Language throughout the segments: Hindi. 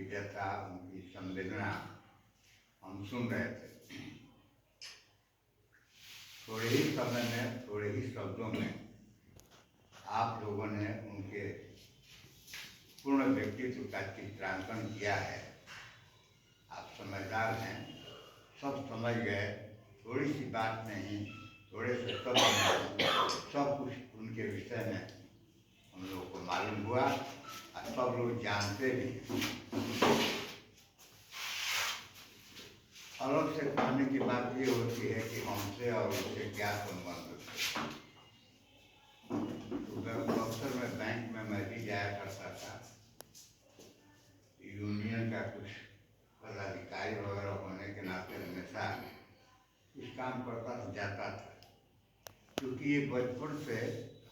व्यथा, उनकी संवेदना हम सुन रहे थे। थोड़े ही समय में, थोड़े ही शब्दों में आप लोगों ने उनके पूर्ण व्यक्तित्व का चित्रांकन किया है। आप समझदार हैं, सब समझ गए। थोड़ी सी बात नहीं, थोड़े से शब्द नहीं, सब कुछ उनके विषय में हम लोग को मालूम हुआ और सब लोग जानते भी। अलग से कहने की बात ये होती है कि हमसे और उससे क्या संबंध है। तो अक्सर मैं बैंक में मैं भी जाया करता था, यूनियन का कुछ पदाधिकारी वगैरह होने के नाते हमेशा इस काम करता जाता था। क्योंकि ये बचपन से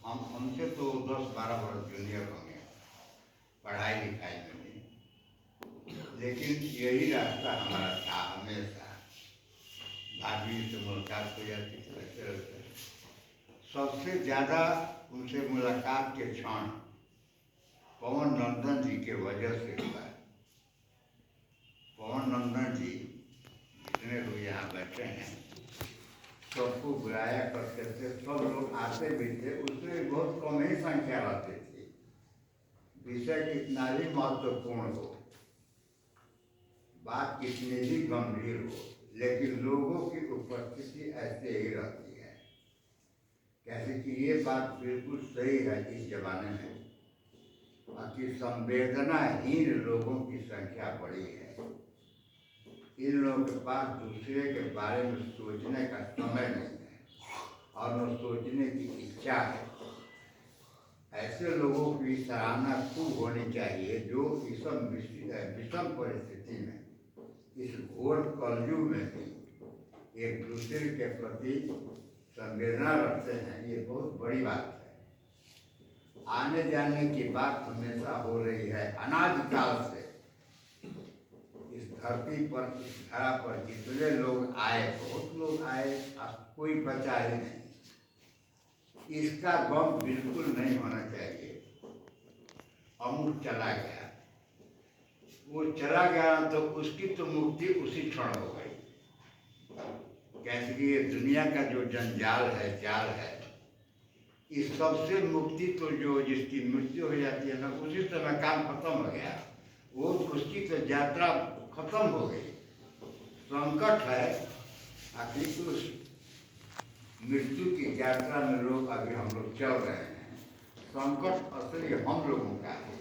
हमसे तो 10-12 वर्ष जूनियर होंगे पढ़ाई लिखाई में भी, लेकिन यही रास्ता हमारा था। हमेशा भाभी से मुलाकात हो जाती थी, ऐसे ऐसे। सबसे ज़्यादा उनसे मुलाकात के क्षण पवन नंदन जी के वजह से हुआ। पवन नंदन जी जितने लोग यहाँ बैठे हैं सबको बुलाया करते थे, सब लोग आते भी थे। उसमें बहुत कम ही संख्या रहती थी। विषय कितना भी महत्वपूर्ण हो, बात कितनी भी गंभीर हो, लेकिन लोगों की उपस्थिति ऐसे ही रहती है। कैसे कि ये बात बिल्कुल सही है इस जमाने में कि संवेदनाहीन लोगों की संख्या बढ़ी है। इन लोगों के पास दूसरे के बारे में सोचने का समय नहीं है और न सोचने की इच्छा है। ऐसे लोगों की सराहना खूब होनी चाहिए जो विषम परिस्थिति में, इस घोर कलयुग में भी एक दूसरे के प्रति संवेदना रखते हैं। ये बहुत बड़ी बात है। आने जाने की बात हमेशा हो रही है अनादिकाल से। इस धरती पर, इस धरा पर जितने लोग आए, बहुत लोग आए, कोई बचा ही नहीं। इसका गम बिल्कुल नहीं होना चाहिए। अमुक चला गया, वो चला गया तो उसकी तो मुक्ति उसी क्षण हो गई। कैसे कि ये दुनिया का जो जंजाल है, जाल है, इस सबसे मुक्ति तो जो जिसकी मृत्यु हो जाती है ना, उसी समय काम खत्म हो गया। वो उसकी तो यात्रा खत्म हो गई। संकट है आखिर उस मृत्यु की यात्रा में लोग अभी हम लोग चल रहे हैं। संकट असली हम लोगों का है।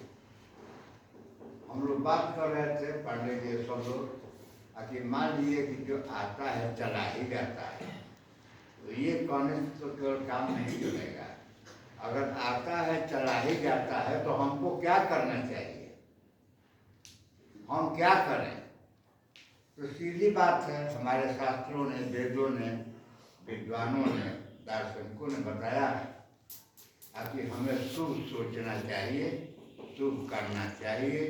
हम लोग बात कर रहे थे पढ़ने के सब लोग कि मान लीजिए कि जो आता है चला ही जाता है, तो ये कहने से तो केवल काम नहीं चलेगा। अगर आता है चला ही जाता है तो हमको क्या करना चाहिए, हम क्या करें? तो सीधी बात है, हमारे शास्त्रों ने, वेदों ने, विद्वानों ने, दार्शनिकों ने बताया है कि हमें शुभ सोचना चाहिए, शुभ करना चाहिए,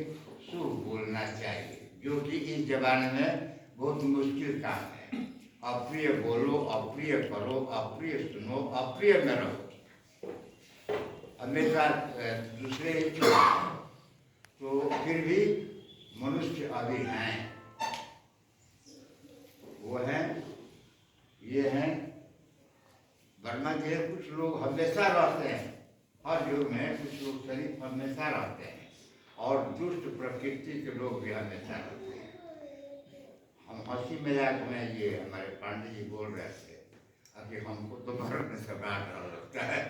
शुभ बोलना चाहिए, जो कि इस जमाने में बहुत मुश्किल काम है। अप्रिय बोलो, अप्रिय करो, अप्रिय सुनो, अप्रिय में रहो, हमेशा दूसरे ही चुनो। तो फिर भी मनुष्य अभी हैं, वो हैं, ये हैं। वर्मा जी, कुछ लोग हमेशा रहते हैं, हर युग में कुछ लोग शरीफ हमेशा रहते हैं और दुष्ट प्रकृति के लोग भी हमेशा रहते हैं। हम हंसी मजाक में ये हमारे पांडे जी बोल रहे थे कि हमको तो मरने से बड़ा डर लगता है,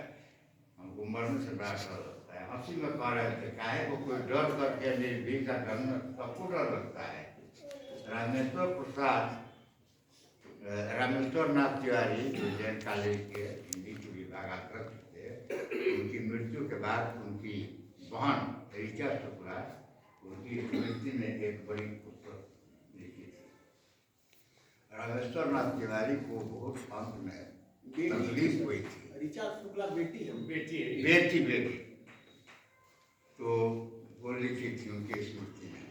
हमको मरने से बड़ा डर लगता है। हंसी में कह रहे थे काहे को कोई डर करके निर्भीक का डर में सबको डर लगता है। रामेश्वर प्रसाद, रामेश्वर नाथ तिवारी जो जैन कॉलेज के हिंदी के विभागाध्यक्ष थे, उनकी मृत्यु के बाद उनकी बहन ऋचा शुक्ला उनकी स्मृति में एक बड़ी पुस्तक लिखी थी। रामेश्वर नाथ तिवारी को बहुत अंत में तकलीफ हुई थी। ऋचा शुक्ला बेटी है, बेटी तो वो लिखी थी उनकी स्मृति में।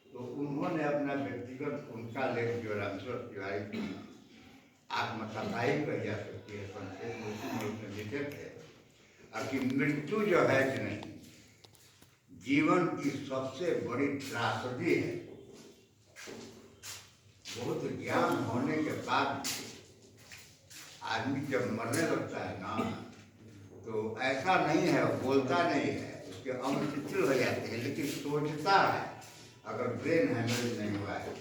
तो उन्होंने अपना व्यक्तिगत उनका लेख जो रामेश्वर तिवारी की आत्मकथाई कही जा सकती है, संक्षेप में उसमें लिखे थे कि मृत्यु जो है कि नहीं, जीवन की सबसे बड़ी त्रासदी है। बहुत ज्ञान होने के बाद आदमी जब मरने लगता है ना, तो ऐसा नहीं है, बोलता नहीं है, उसके अंग शिथिल हो जाते हैं, लेकिन सोचता है। अगर ब्रेन हेमरेज नहीं हुआ है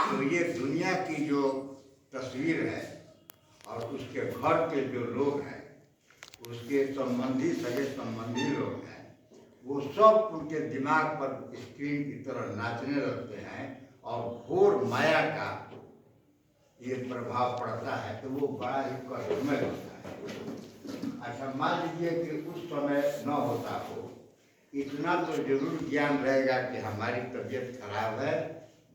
तो ये दुनिया की जो तस्वीर है और उसके घर के जो लोग हैं, उसके संबंधी, सगे संबंधी लोग हैं, वो सब उनके दिमाग पर स्क्रीन की तरह नाचने लगते हैं और घोर माया का ये प्रभाव पड़ता है, तो वो बड़ा ही कष्टमय होता है। अच्छा, मान लीजिए कि उस समय न होता हो, इतना तो जरूर ज्ञान रहेगा कि हमारी तबीयत खराब है,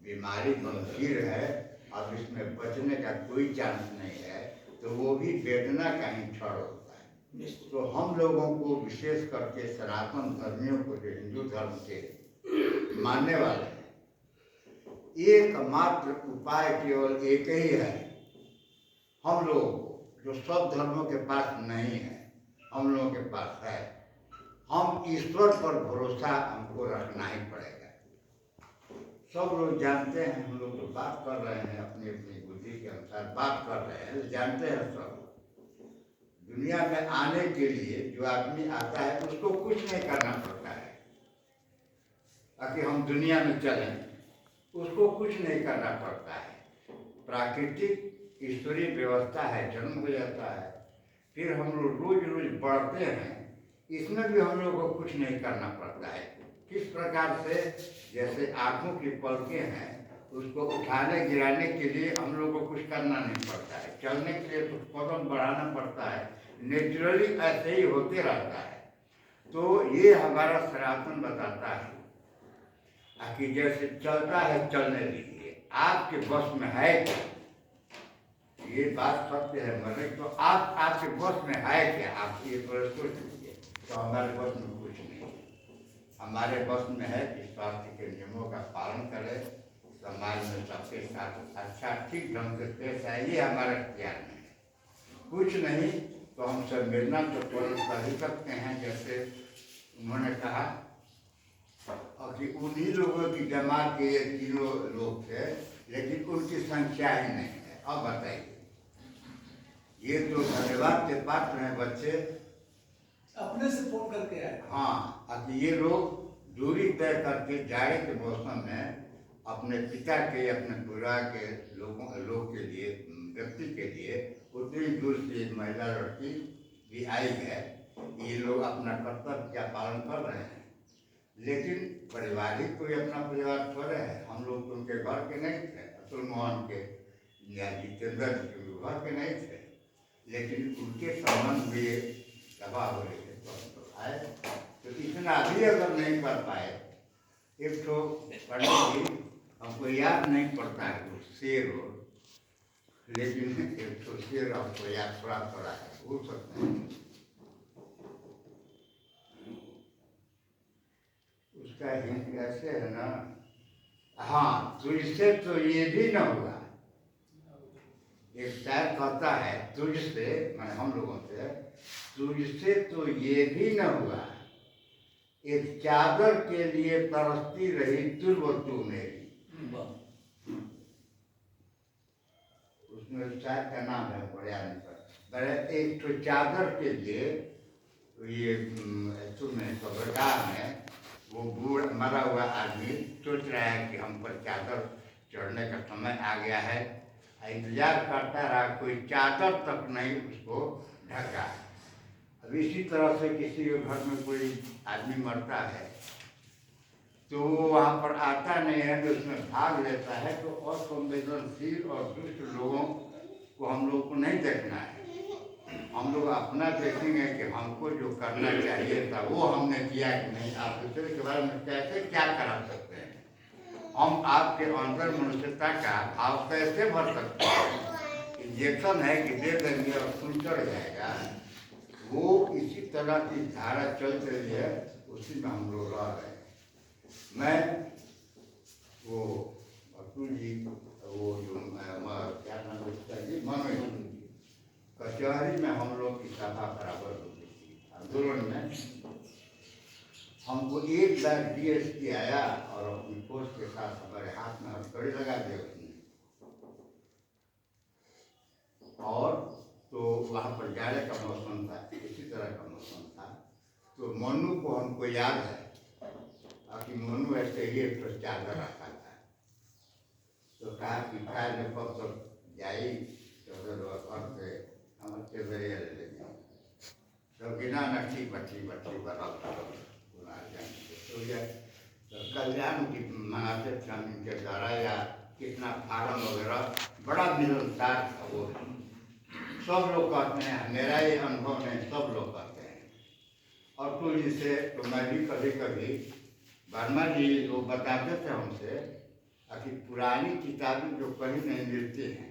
बीमारी गंभीर है, अब इसमें बचने का कोई चांस नहीं है, तो वो भी वेदना का ही क्षण होता है। तो हम लोगों को, विशेष करके सनातन धर्मियों को, जो हिंदू धर्म के मानने वाले हैं, एकमात्र उपाय केवल एक ही है। हम लोगों को, जो सब धर्मों के पास नहीं है, हम लोगों के पास है, हम ईश्वर पर भरोसा हमको रखना ही पड़ेगा। सब लोग जानते हैं, हम लोग तो बात कर रहे हैं, अपनी अपनी बुद्धि के अनुसार बात कर रहे हैं, जानते हैं सब। दुनिया में आने के लिए जो आदमी आता है उसको कुछ नहीं करना पड़ता है ताकि हम दुनिया में चलें, उसको कुछ नहीं करना पड़ता है। प्राकृतिक ईश्वरीय व्यवस्था है, जन्म हो जाता है, फिर हम लोग रोज रोज बढ़ते हैं, इसमें भी हम लोग को कुछ नहीं करना पड़ता है। किस प्रकार से, जैसे आँखों की पलकें हैं, उसको उठाने गिराने के लिए हम लोग को कुछ करना नहीं पड़ता है, चलने के लिए तो कदम बढ़ाना पड़ता है, नेचुरली ऐसे ही होते रहता है। तो ये हमारा सनातन बताता है कि जैसे चलता है चलने दीजिए, आपके बस में है क्या? ये बात सत्य है, मरे तो आपके बस में है क्या? आप ये सोच लीजिए। तो हमारे बस में कुछ नहीं है। हमारे बस में है कि स्वास्थ्य के नियमों का पालन करें, समाज में सबके साथ अच्छा ठीक ढंग से पेश आए, ये हमारे अख्तियार में है। कुछ नहीं तो हम सब मिलना तो कर ही सकते हैं। जैसे उन्होंने कहा कि उन्हीं लोगों की जमात के ये तीनों लोग थे, लेकिन उनकी संख्या ही नहीं है। अब बताइए, ये तो धन्यवाद के पात्र हैं बच्चे, अपने से फोन करके आए। हाँ, अब ये लोग दूरी तय करके जाड़े के मौसम में अपने पिता के, अपने परिवार के लोग के लिए, व्यक्ति के लिए उतनी दूर से एक महिला लड़की भी आई है। ये लोग अपना कर्तव्य क्या पालन कर रहे हैं, लेकिन पारिवारिक कोई अपना परिवार थोड़े है। हम लोग तो उनके घर के नहीं थे, अतुल मोहन के या जितेंद्र के घर के नहीं थे, लेकिन उनके संबंध में सभा हो रही है तो आए। तो इतना भी अगर नहीं कर पाए, एक तो पंडित जी, हमको याद नहीं पड़ता है वो शेर हो, लेकिन एक तो शेर हमको याद थोड़ा थोड़ा है, भूल सकते हैं। उसका हिंट ऐसे है ना, हाँ, तुझसे तो ये भी न हुआ। एक शायर कहता है, तुझसे, मैं हम लोगों से, तुझसे तो ये भी न हुआ, एक चादर के लिए तरसती रही तुर्ब तू मेरी। उसमें शायर का नाम है बड़े, एक तो चादर के लिए, ये तुम्हें कब्रगाह में वो बूढ़ मरा हुआ आदमी सोच रहा है कि हम पर चादर चढ़ने का समय आ गया है, इंतजार करता रहा, कोई चादर तक नहीं उसको ढका। अब इसी तरह से किसी के घर में कोई आदमी मरता है तो वहाँ पर आता नहीं है, तो उसमें भाग लेता है, तो असंवेदनशील और दुष्ट लोगों को हम लोग को नहीं देखना है। हम लोग अपना देखेंगे कि हमको जो करना चाहिए था वो हमने किया कि नहीं। आप दूसरे के बारे में कैसे क्या करा सकते हैं? हम आपके अंदर मनुष्यता का भाव कैसे भर सकते हैं? इंजेक्शन है कि दे देंगे और खून चढ़ जाएगा, वो इसी तरह की धारा चल रही है, उसी में हम लोग रह रहे हैं। मैं वो अतुल जी, वो जो क्या नाम उसका जी, मनोज कचहरी में हम लोग की सभा बराबर होती थी आंदोलन में। हमको एक बार डीएसपी आया और अपनी पोस्ट के साथ हमारे हाथ में हथकड़ी लगा दिया उसने। और तो वहाँ पर जाड़े का मौसम था, इसी तरह का मौसम था। तो मनु को हमको याद है कि मनु ऐसे ही एक तो चादर रखा था। तो कहा कि खाए ने कब तक जाई चादर से हम चेदरिया ले लेंगे। तो बिना नठी बठी बरफ तो ये तो कल्याण की मनाते थे हम इनके द्वारा, या कितना फार्म वगैरह बड़ा मिलनसार था वो। सब लोग कहते हैं, मेरा ये अनुभव नहीं, सब लोग कहते हैं। और तो जिसे तो मैं भी कभी कभी वर्मा जी वो बताते थे हमसे कि पुरानी किताबें जो कहीं नहीं मिलती हैं,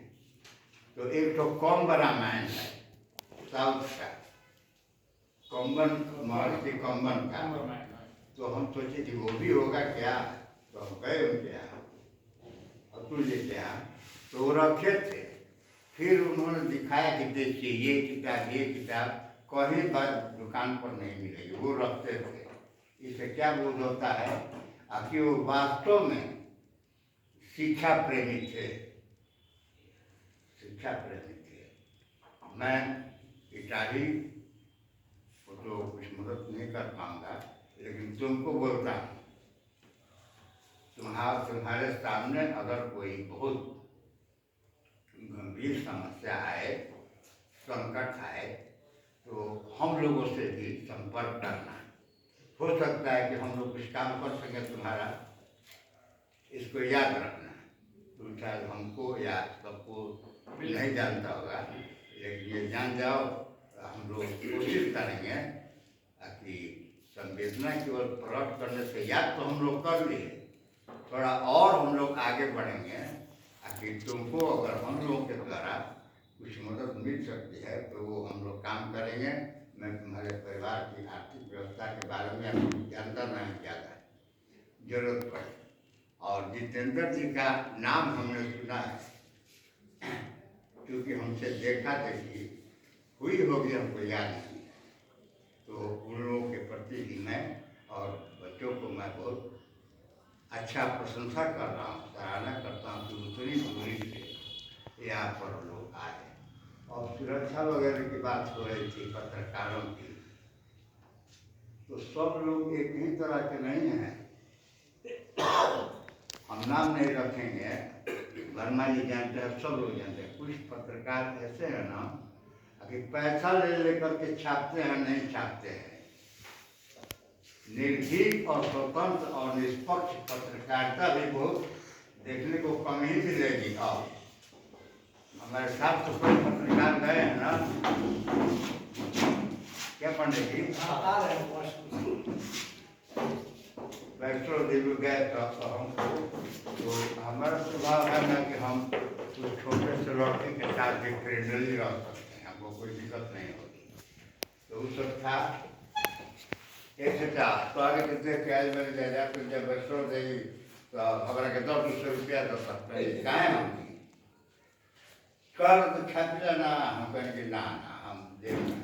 तो एक तो कौम्ब रामायण है साउथ का, कौम्बन महर्षि कौम्बन का। तो हम सोचे कि वो भी होगा क्या, तो हम गए उनके यहाँ अतुल जी के यहाँ, तो वो रखे थे। फिर उन्होंने दिखाया कि देखिए ये किताब कहीं पर दुकान पर नहीं मिलेगी, वो रखते थे। इससे क्या बोध होता है कि वो वास्तव में शिक्षा प्रेमी थे, शिक्षा प्रेमी थे। मैं इटाली को तो कुछ मदद नहीं कर पाऊंगा, लेकिन तुमको बोलता हूँ, तुम्हारे सामने अगर कोई बहुत गंभीर समस्या आए, संकट आए, तो हम लोगों से भी संपर्क करना। हो सकता है कि हम लोग कुछ काम कर सकें तुम्हारा, इसको याद रखना। तुम शायद हमको या सबको नहीं जानता होगा, लेकिन ये जान जाओ, हम लोग कोशिश करेंगे कि संवेदना की ओर प्रकट करने से याद तो हम लोग कर लिए, थोड़ा और हम लोग आगे बढ़ेंगे कि तुमको अगर हम लोगों के द्वारा कुछ मदद मिल सकती है तो वो हम लोग काम करेंगे। मैं तुम्हारे परिवार की आर्थिक व्यवस्था के बारे में जानता नहीं ज़्यादा, जरूरत पड़े। और जितेंद्र जी का नाम हमने सुना है, क्योंकि हमसे देखा देखी हुई होगी, हमको याद नहीं है। तो उन लोगों के प्रति भी मैं और बच्चों को मैं बहुत अच्छा प्रशंसा कर रहा हूँ, सराहना करता हूँ कि उतनी दूरी से यहाँ पर लोग आए। और सुरक्षा वगैरह की बात हो रही थी पत्रकारों की, तो सब लोग एक ही तरह के नहीं हैं। हम नाम नहीं रखेंगे, वर्मा जी जानते हैं, सब लोग जानते हैं। कुछ पत्रकार ऐसे हैं ना कि पैसा ले लेकर के छापते हैं, नहीं छापते हैं। निर्भीक और स्वतंत्र और निष्पक्ष पत्रकारिता भी बहुत देखने को कम ही मिलेगी। और हमारे साथ तो कोई पत्रकार गए हैं ना, क्या पंडित जी वैष्णो देवी गए तो हमको, तो हमारा स्वभाव है ना कि हम कुछ छोटे से लड़के के साथ भी फ्रेंडली रह सकते हैं, हमको कोई दिक्कत नहीं होती। तो उस वक्त था एक तो आगे के देख के आज मैंने कह तो जब वैष्णो देवी तो हमारा के 200 रुपया दो सकते हैं कहाँ हम कर तो छाप ना, हम कहें कि ना हम देना।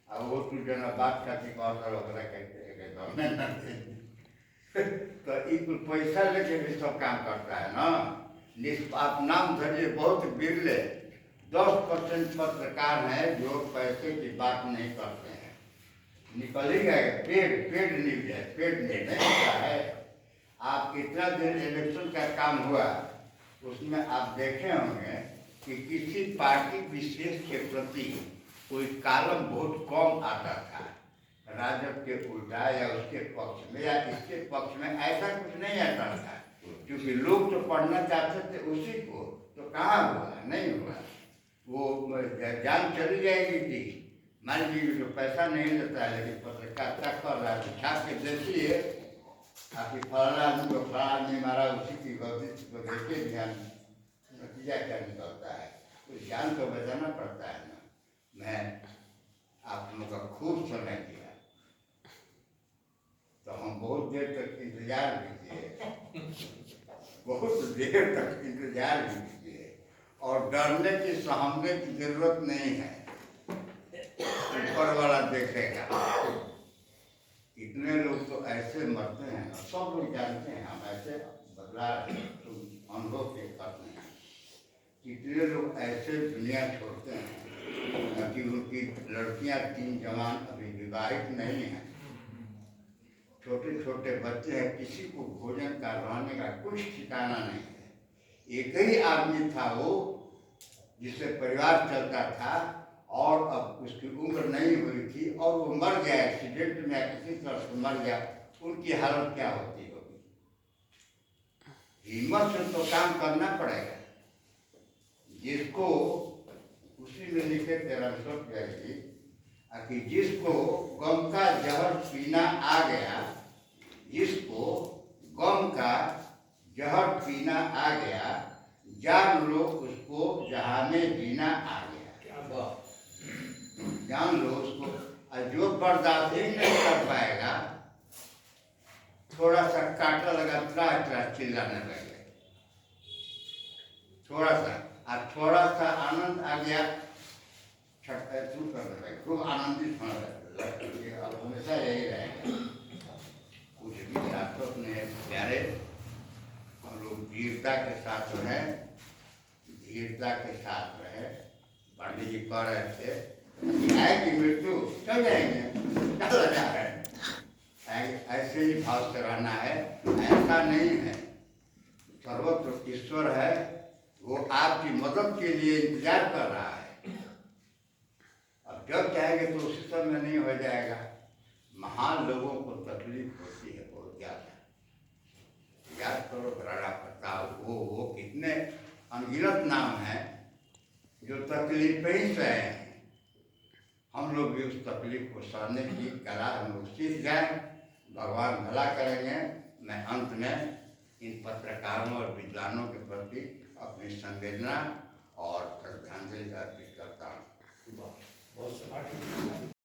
अब वो तू जना बात करती तो एक पैसा लेके भी सब काम करता है ना। आप नाम धरिए, बहुत बिरले 10% पत्रकार हैं जो पैसे की बात नहीं करते हैं। निकल ही गए, पेड़ न्यूज है, पेड़ नहीं होता है। आप कितना दिन इलेक्शन का काम हुआ, उसमें आप देखे होंगे कि किसी पार्टी विशेष के प्रति कोई कालम बहुत कम आता था, राजद के उल्टा या उसके पक्ष में या इसके पक्ष में, ऐसा कुछ नहीं आता था। क्योंकि लोग तो पढ़ना चाहते थे उसी को, तो कहाँ हुआ, नहीं हुआ। वो जान चली जाएगी कि मान लीजिए जो पैसा नहीं लेता है लेकिन पत्रकारिता कर रहा है, छाप के देखिए आपकी फलाना आदमी को फला आदमी मारा, उसी की गलती को देखिए, ध्यान नतीजा क्या निकलता है। तो जान तो बचाना पड़ता है ना। मैं आप लोगों का खूब समय दिया, तो हम बहुत देर तक इंतजार भी किए, बहुत देर तक इंतजार भी किए। और डरने की सहमने की जरूरत नहीं है, ऊपर वाला देखेगा कि कितने लोग तो ऐसे मरते हैं, और सब लोग जानते हैं, हम ऐसे बदला तो अनुभव के करते हैं। कितने लोग ऐसे दुनिया छोड़ते हैं कि उनकी लड़कियां 3 जवान अभी विवाहित नहीं हैं, छोटे छोटे बच्चे हैं, किसी को भोजन का रहने का कुछ ठिकाना नहीं है। एक ही आदमी था वो जिससे परिवार चलता था, और अब उसकी उम्र नहीं हुई थी और वो मर गया एक्सीडेंट में या किसी तरह से मर गया, उनकी हालत क्या होती होगी। हिम्मत से तो काम करना पड़ेगा। जिसको उसी में लिखे तेरा जी कि जिसको गम का जहर पीना आ गया, जिसको गम का जहर पीना आ गया, जान लो उसको जहां में जीना आ गया। जान लो उसको, और जो बर्दाश्त ही नहीं कर पाएगा, थोड़ा सा कांटा लगा त्राह चिल्लाने लगे, थोड़ा सा, और थोड़ा सा आनंद आ गया, छटका शुरू करने लगे, खूब आनंदित होने लगे। अब हमेशा यही रहेगा। कुछ भी शास्त्रों ने प्यारे, हम लोग वीरता के साथ रहे, धीरता के साथ रहे। पंडित जी कह रहे थे आएगी मृत्यु, चल जाएंगे, चल जा रहे, ऐसे ही भाव से रहना है। ऐसा नहीं है, सर्वत्र ईश्वर है, वो आपकी मदद के लिए इंतजार कर रहा है। अब जब चाहेंगे तो उसी समय नहीं हो जाएगा। महान लोगों को तकलीफ होती है बहुत ज्यादा। याद करो राणा प्रताप, वो कितने अनगिनत नाम हैं जो तकलीफ ही सहे हैं। हम लोग भी उस तकलीफ को सहने की कला हम लोग सीख जाए, भगवान भला करेंगे। मैं अंत में इन पत्रकारों और विद्वानों के प्रति अपनी संवेदना और श्रद्धांजलि अर्पित करता हूँ। बहुत